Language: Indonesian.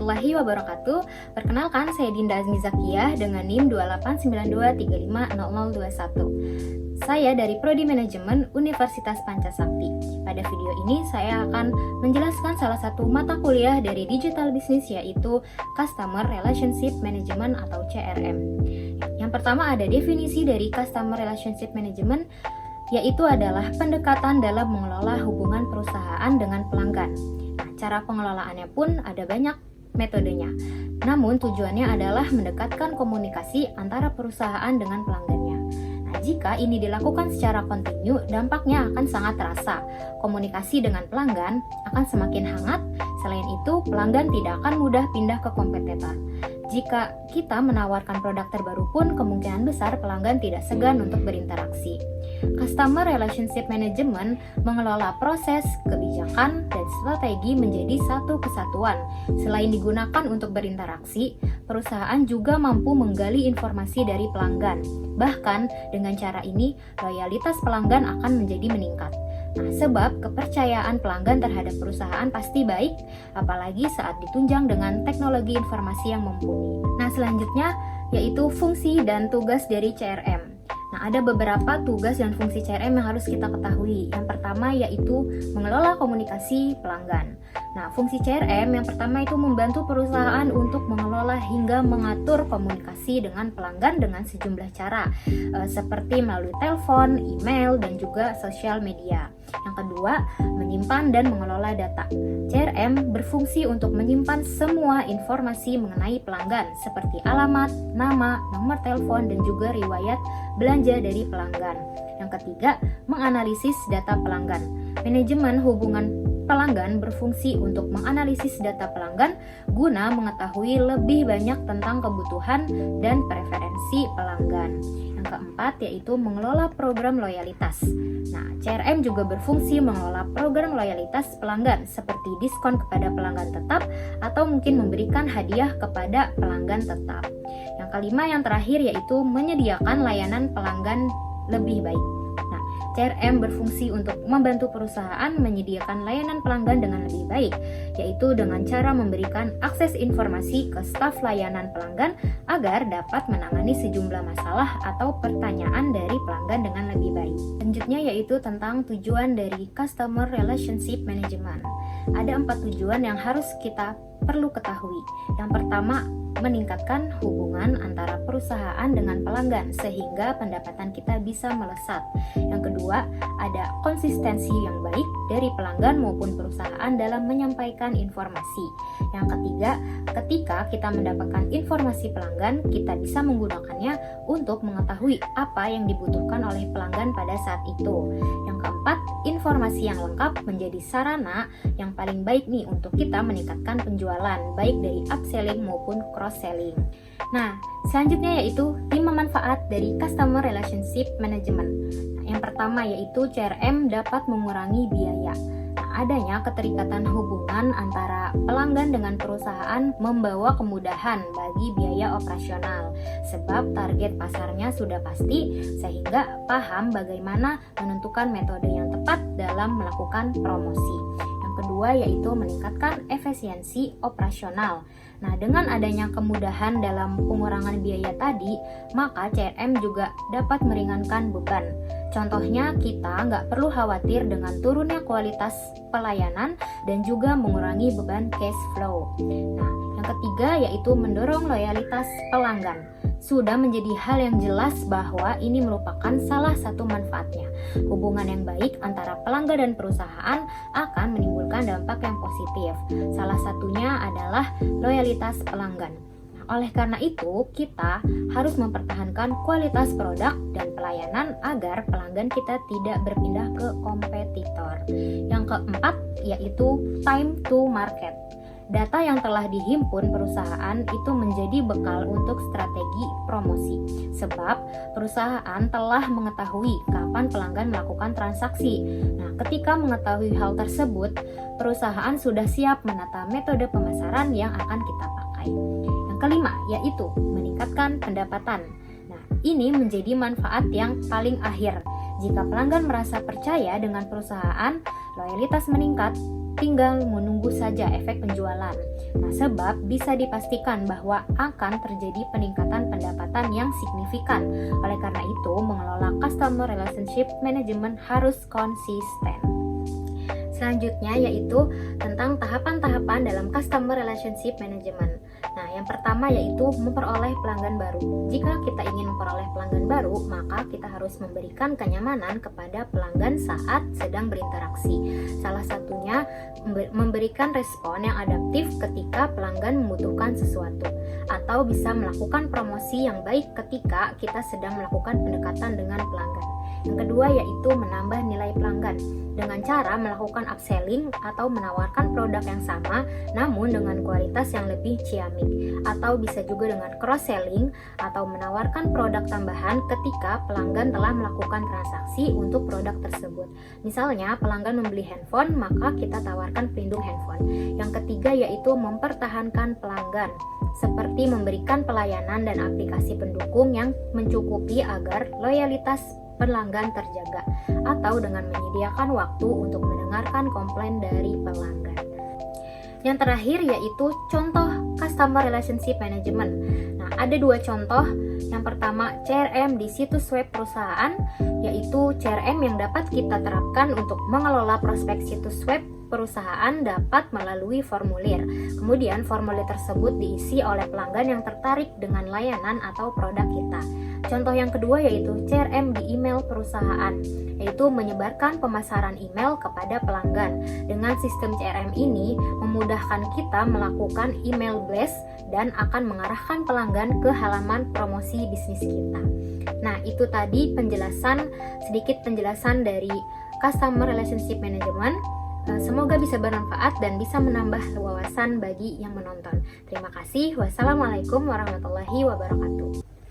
warahmatullahi wabarakatuh. Perkenalkan, saya Dinda Azmi Zakiyah dengan NIM 2892350021. Saya dari Prodi Manajemen Universitas Pancasakti. Pada video ini saya akan menjelaskan salah satu mata kuliah dari Digital Business, yaitu Customer Relationship Management atau CRM. Yang pertama ada definisi dari Customer Relationship Management, yaitu adalah pendekatan dalam mengelola hubungan perusahaan dengan pelanggan. Nah, cara pengelolaannya pun ada banyak metodenya. Namun tujuannya adalah mendekatkan komunikasi antara perusahaan dengan pelanggannya. Nah, jika ini dilakukan secara kontinu, dampaknya akan sangat terasa. Komunikasi dengan pelanggan akan semakin hangat. Selain itu, pelanggan tidak akan mudah pindah ke kompetitor. Jika kita menawarkan produk terbaru pun, kemungkinan besar pelanggan tidak segan untuk berinteraksi. Customer Relationship Management mengelola proses, kebijakan, dan strategi menjadi satu kesatuan. Selain digunakan untuk berinteraksi, perusahaan juga mampu menggali informasi dari pelanggan. Bahkan, dengan cara ini, loyalitas pelanggan akan menjadi meningkat. Nah, sebab kepercayaan pelanggan terhadap perusahaan pasti baik, apalagi saat ditunjang dengan teknologi informasi yang mumpuni. Nah, selanjutnya yaitu fungsi dan tugas dari CRM. Nah, ada beberapa tugas dan fungsi CRM yang harus kita ketahui. Yang pertama yaitu mengelola komunikasi pelanggan. Nah, fungsi CRM yang pertama itu membantu perusahaan untuk mengelola hingga mengatur komunikasi dengan pelanggan dengan sejumlah cara, seperti melalui telepon, email, dan juga sosial media. Yang kedua, menyimpan dan mengelola data. CRM berfungsi untuk menyimpan semua informasi mengenai pelanggan, seperti alamat, nama, nomor telepon, dan juga riwayat belanja dari pelanggan. Yang ketiga, menganalisis data pelanggan. Manajemen hubungan pelanggan berfungsi untuk menganalisis data pelanggan guna mengetahui lebih banyak tentang kebutuhan dan preferensi pelanggan. Yang keempat yaitu mengelola program loyalitas. Nah, CRM juga berfungsi mengelola program loyalitas pelanggan seperti diskon kepada pelanggan tetap atau mungkin memberikan hadiah kepada pelanggan tetap. Yang kelima yang terakhir yaitu menyediakan layanan pelanggan lebih baik. Nah, CRM berfungsi untuk membantu perusahaan menyediakan layanan pelanggan dengan lebih baik, yaitu dengan cara memberikan akses informasi ke staf layanan pelanggan agar dapat menangani sejumlah masalah atau pertanyaan dari pelanggan dengan lebih baik. Selanjutnya yaitu tentang tujuan dari Customer Relationship Management. Ada 4 tujuan yang harus kita perlu ketahui. Yang pertama, meningkatkan hubungan antara perusahaan dengan pelanggan sehingga pendapatan kita bisa melesat. Yang kedua, ada konsistensi yang baik dari pelanggan maupun perusahaan dalam menyampaikan informasi. Yang ketiga, ketika kita mendapatkan informasi pelanggan, kita bisa menggunakannya untuk mengetahui apa yang dibutuhkan oleh pelanggan pada saat itu. Yang keempat, informasi yang lengkap menjadi sarana yang paling baik nih untuk kita meningkatkan penjualan, baik dari upselling maupun cross-selling. Nah, selanjutnya yaitu 5 manfaat dari Customer Relationship Management. Nah, yang pertama yaitu CRM dapat mengurangi biaya. Nah, adanya keterikatan hubungan antara pelanggan dengan perusahaan membawa kemudahan bagi biaya operasional, sebab target pasarnya sudah pasti sehingga paham bagaimana menentukan metode yang tepat dalam melakukan promosi. Yang kedua yaitu meningkatkan efisiensi operasional. Nah, dengan adanya kemudahan dalam pengurangan biaya tadi, maka CRM juga dapat meringankan beban. Contohnya, kita nggak perlu khawatir dengan turunnya kualitas pelayanan dan juga mengurangi beban cash flow. Nah, yang ketiga yaitu mendorong loyalitas pelanggan. Sudah menjadi hal yang jelas bahwa ini merupakan salah satu manfaatnya. Hubungan yang baik antara pelanggan dan perusahaan akan menimbulkan dampak yang positif. Salah satunya adalah loyalitas pelanggan. Oleh karena itu, kita harus mempertahankan kualitas produk dan pelayanan agar pelanggan kita tidak berpindah ke kompetitor. Yang keempat yaitu time to market. Data yang telah dihimpun perusahaan itu menjadi bekal untuk strategi promosi, sebab perusahaan telah mengetahui kapan pelanggan melakukan transaksi. Nah, ketika mengetahui hal tersebut, perusahaan sudah siap menata metode pemasaran yang akan kita pakai. Yang kelima, yaitu meningkatkan pendapatan. Nah, ini menjadi manfaat yang paling akhir. Jika pelanggan merasa percaya dengan perusahaan, loyalitas meningkat, tinggal menunggu saja efek penjualan. Nah, sebab bisa dipastikan bahwa akan terjadi peningkatan pendapatan yang signifikan. Oleh karena itu, mengelola customer relationship management harus konsisten. Selanjutnya yaitu tentang tahapan-tahapan dalam customer relationship management. Nah, yang pertama yaitu memperoleh pelanggan baru. Jika kita ingin memperoleh pelanggan baru, maka kita harus memberikan kenyamanan kepada pelanggan saat sedang berinteraksi. Salah satunya memberikan respon yang adaptif ketika pelanggan membutuhkan sesuatu, atau bisa melakukan promosi yang baik ketika kita sedang melakukan pendekatan dengan pelanggan. Yang kedua yaitu menambah nilai pelanggan dengan cara melakukan upselling atau menawarkan produk yang sama namun dengan kualitas yang lebih ciamik, atau bisa juga dengan cross-selling atau menawarkan produk tambahan ketika pelanggan telah melakukan transaksi untuk produk tersebut. Misalnya pelanggan membeli handphone, maka kita tawarkan pelindung handphone. Yang ketiga yaitu mempertahankan pelanggan, seperti memberikan pelayanan dan aplikasi pendukung yang mencukupi agar loyalitas pelanggan terjaga, atau dengan menyediakan waktu untuk mendengarkan komplain dari pelanggan. Yang terakhir yaitu contoh customer relationship management. Nah, ada dua contoh. Yang pertama CRM di situs web perusahaan, yaitu CRM yang dapat kita terapkan untuk mengelola prospek situs web perusahaan dapat melalui formulir. Kemudian formulir tersebut diisi oleh pelanggan yang tertarik dengan layanan atau produk kita. Contoh yang kedua yaitu CRM di email perusahaan, yaitu menyebarkan pemasaran email kepada pelanggan. Dengan sistem CRM ini memudahkan kita melakukan email blast dan akan mengarahkan pelanggan ke halaman promosi bisnis kita. Nah, itu tadi sedikit penjelasan dari Customer Relationship Management. Semoga bisa bermanfaat dan bisa menambah wawasan bagi yang menonton. Terima kasih. Wassalamualaikum warahmatullahi wabarakatuh.